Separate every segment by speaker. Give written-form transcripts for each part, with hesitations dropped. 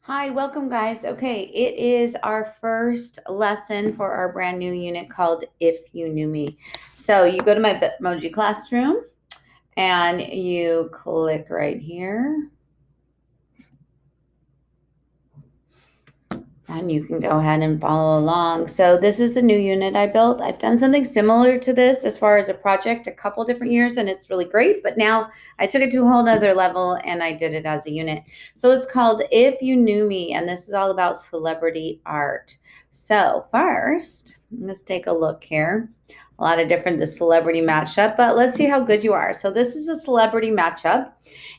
Speaker 1: Hi, welcome guys. Okay, it is our first lesson for our brand new unit called If You Knew Me. So you go to my Bitmoji Classroom and you click right here. And you can go ahead and follow along. So this is the new unit I built. I've done something similar to this as far as a project a couple different years, and it's really great. But now I took it to a whole nother level and I did it as a unit. So it's called If You Knew Me, and this is all about celebrity art. So first, let's take a look here. A lot of different the celebrity matchup, but let's see how good you are. So this is a celebrity matchup,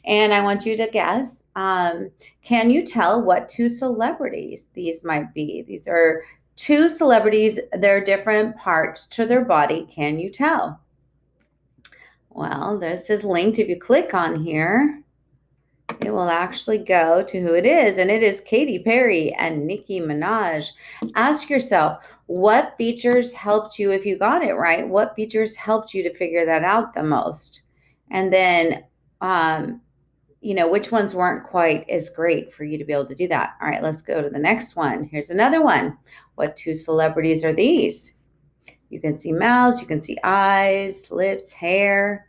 Speaker 1: and I want you to guess. Can you tell what two celebrities these might be? These are two celebrities. They're different parts to their body. Can you tell? Well, this is linked. If you click on here, it will actually go to who it is, and it is Katy Perry and Nicki Minaj. Ask yourself, what features helped you, if you got it right, what features helped you to figure that out the most? And then, which ones weren't quite as great for you to be able to do that. All right, let's go to the next one. Here's another one. What two celebrities are these? You can see mouths, you can see eyes, lips, hair,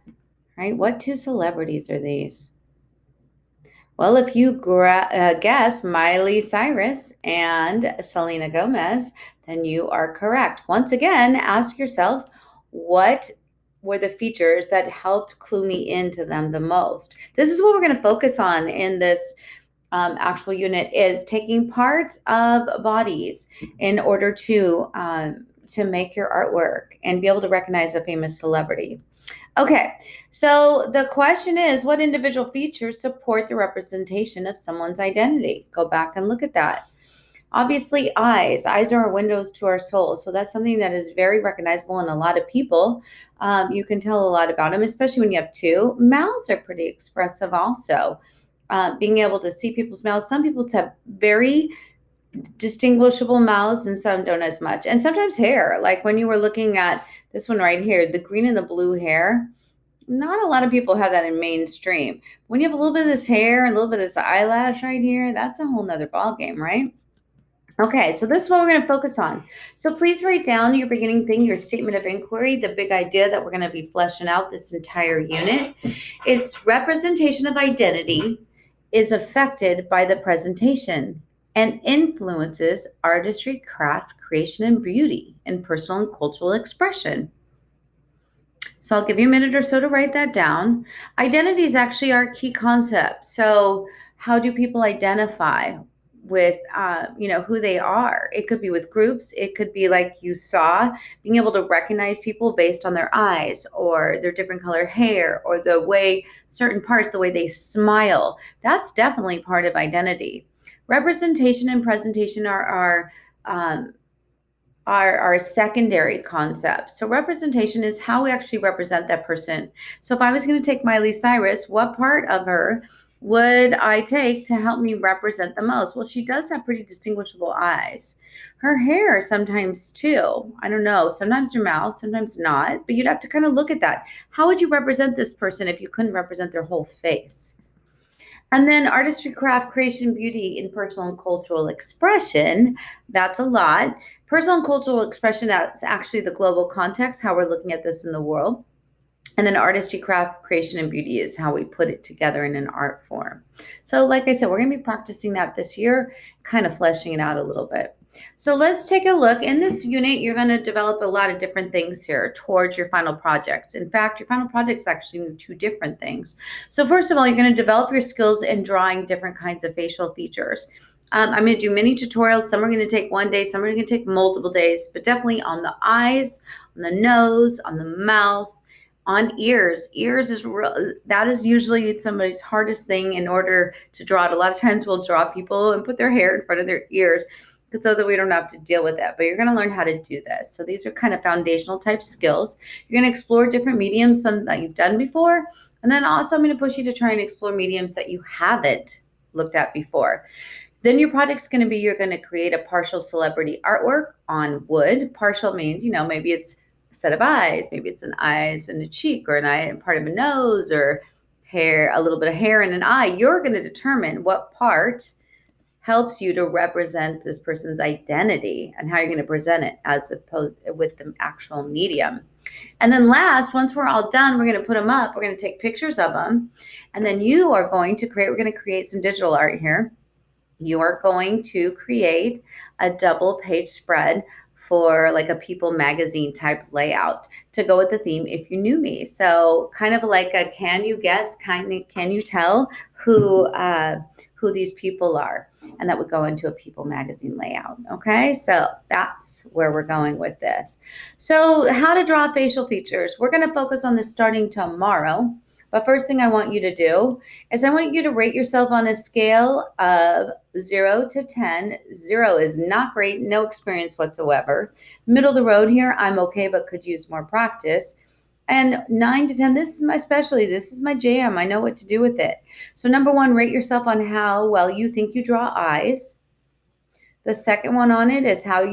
Speaker 1: right? What two celebrities are these? Well, if you guess Miley Cyrus and Selena Gomez, then you are correct. Once again, ask yourself, what were the features that helped clue me into them the most? This is what we're going to focus on in this actual unit, is taking parts of bodies in order to make your artwork and be able to recognize a famous celebrity. Okay, so the question is, what individual features support the representation of someone's identity? Go back and look at that. Obviously, eyes. Eyes are our windows to our soul. So that's something that is very recognizable in a lot of people. You can tell a lot about them, especially when you have two. Mouths are pretty expressive also. Being able to see people's mouths. Some people have very distinguishable mouths and some don't as much. And sometimes hair, like when you were looking at this one right here, the green and the blue hair, not a lot of people have that in mainstream. When you have a little bit of this hair and a little bit of this eyelash right here, that's a whole nother ball game, right? Okay, so this is what we're going to focus on. So please write down your beginning thing, your statement of inquiry, the big idea that we're going to be fleshing out this entire unit. It's representation of identity is affected by the presentation and influences artistry, craft, creation, and beauty in personal and cultural expression. So I'll give you a minute or so to write that down. Identity is actually our key concept. So how do people identify with, who they are? It could be with groups. It could be like you saw, being able to recognize people based on their eyes or their different color hair or the way certain parts, the way they smile. That's definitely part of identity. Representation and presentation um, are secondary concepts. So representation is how we actually represent that person. So if I was going to take Miley Cyrus, what part of her would I take to help me represent the most? Well, she does have pretty distinguishable eyes. Her hair sometimes too. I don't know. Sometimes her mouth, sometimes not. But you'd have to kind of look at that. How would you represent this person if you couldn't represent their whole face? And then artistry, craft, creation, beauty in personal and cultural expression. That's a lot. Personal and cultural expression, that's actually the global context, how we're looking at this in the world. And then artistry, craft, creation, and beauty is how we put it together in an art form. So, like I said, we're going to be practicing that this year, kind of fleshing it out a little bit. So let's take a look. In this unit, you're going to develop a lot of different things here towards your final project. In fact, your final project is actually two different things. So first of all, you're going to develop your skills in drawing different kinds of facial features. I'm going to do mini tutorials. Some are going to take one day, some are going to take multiple days, but definitely on the eyes, on the nose, on the mouth, on ears. Ears is real, that is usually somebody's hardest thing in order to draw it. A lot of times we'll draw people and put their hair in front of their ears so that we don't have to deal with that. But you're going to learn how to do this. So these are kind of foundational type skills. You're going to explore different mediums, some that you've done before. And then also I'm going to push you to try and explore mediums that you haven't looked at before. Then your project's going to be, you're going to create a partial celebrity artwork on wood. Partial means, maybe it's a set of eyes, maybe it's an eyes and a cheek, or an eye and part of a nose, or hair, a little bit of hair and an eye. You're going to determine what part helps you to represent this person's identity and how you're going to present it as opposed with the actual medium. And then last, once we're all done, we're going to put them up. We're going to take pictures of them. And then you are going to we're going to create some digital art here. You are going to create a double page spread for like a People magazine type layout to go with the theme If You Knew Me. So kind of like a can you guess, can you tell who these people are? And that would go into a People magazine layout. Okay, so that's where we're going with this. So how to draw facial features. We're going to focus on this starting tomorrow. But first thing I want you to do is I want you to rate yourself on a scale of 0 to 10. 0 is not great, no experience whatsoever. Middle of the road here, I'm okay, but could use more practice. And 9 to 10, this is my specialty. This is my jam. I know what to do with it. So number 1, rate yourself on how well you think you draw eyes. The second one on it is how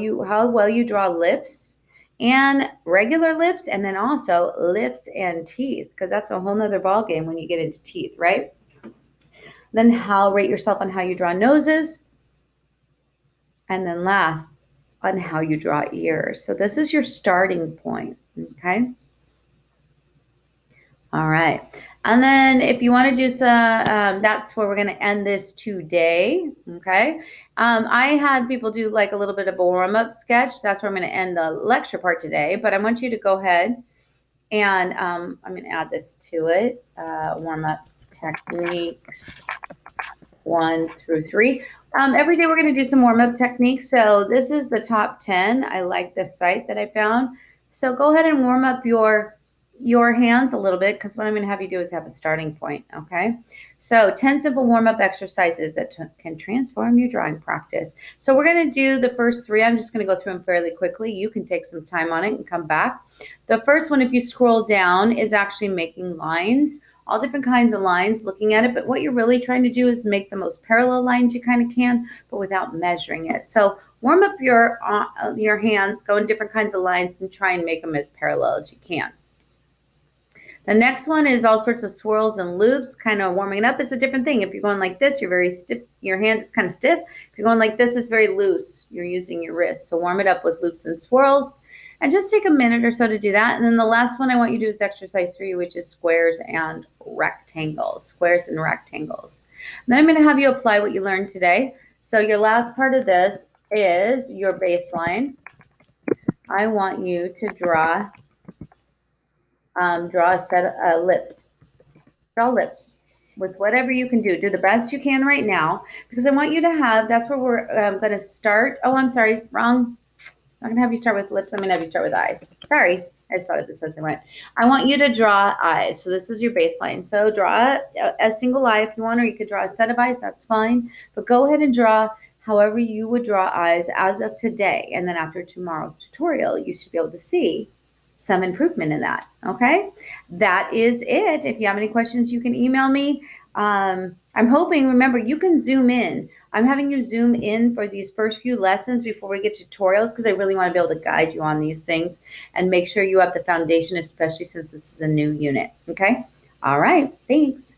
Speaker 1: well you draw lips and regular lips, and then also lips and teeth, because that's a whole nother ball game when you get into teeth, right? Then rate yourself on how you draw noses. And then last, on how you draw ears. So this is your starting point, okay? All right. And then if you want to do some, that's where we're going to end this today. Okay. I had people do like a little bit of a warm-up sketch. That's where I'm going to end the lecture part today. But I want you to go ahead and I'm going to add this to it. Warm-up techniques 1 through 3. Every day we're going to do some warm-up techniques. So this is the top 10. I like this site that I found. So go ahead and warm up your hands a little bit, because what I'm going to have you do is have a starting point, okay? So 10 simple warm-up exercises that can transform your drawing practice. So we're going to do the first 3. I'm just going to go through them fairly quickly. You can take some time on it and come back. The first one, if you scroll down, is actually making lines, all different kinds of lines, looking at it. But what you're really trying to do is make the most parallel lines you kind of can, but without measuring it. So warm up your hands, go in different kinds of lines, and try and make them as parallel as you can. The next one is all sorts of swirls and loops, kind of warming it up. It's a different thing. If you're going like this, you're very stiff. Your hand is kind of stiff. If you're going like this, it's very loose. You're using your wrist. So warm it up with loops and swirls. And just take a minute or so to do that. And then the last one I want you to do is exercise 3, which is squares and rectangles. Squares and rectangles. And then I'm going to have you apply what you learned today. So your last part of this is your baseline. I want you to draw a set of lips. Draw lips with whatever you can do. Do the best you can right now, because I want you to have, that's where we're going to start. Oh, I'm sorry, wrong. I'm going to have you start with lips. I'm going to have you start with eyes. Sorry, I just thought of this as I went. I want you to draw eyes. So this is your baseline. So draw a single eye if you want, or you could draw a set of eyes. That's fine. But go ahead and draw however you would draw eyes as of today. And then after tomorrow's tutorial, you should be able to see some improvement in that. Okay, that is it. If you have any questions, you can email me. I'm hoping, remember, you can zoom in. I'm having you zoom in for these first few lessons before we get to tutorials, because I really want to be able to guide you on these things and make sure you have the foundation, especially since this is a new unit. Okay, all right, thanks.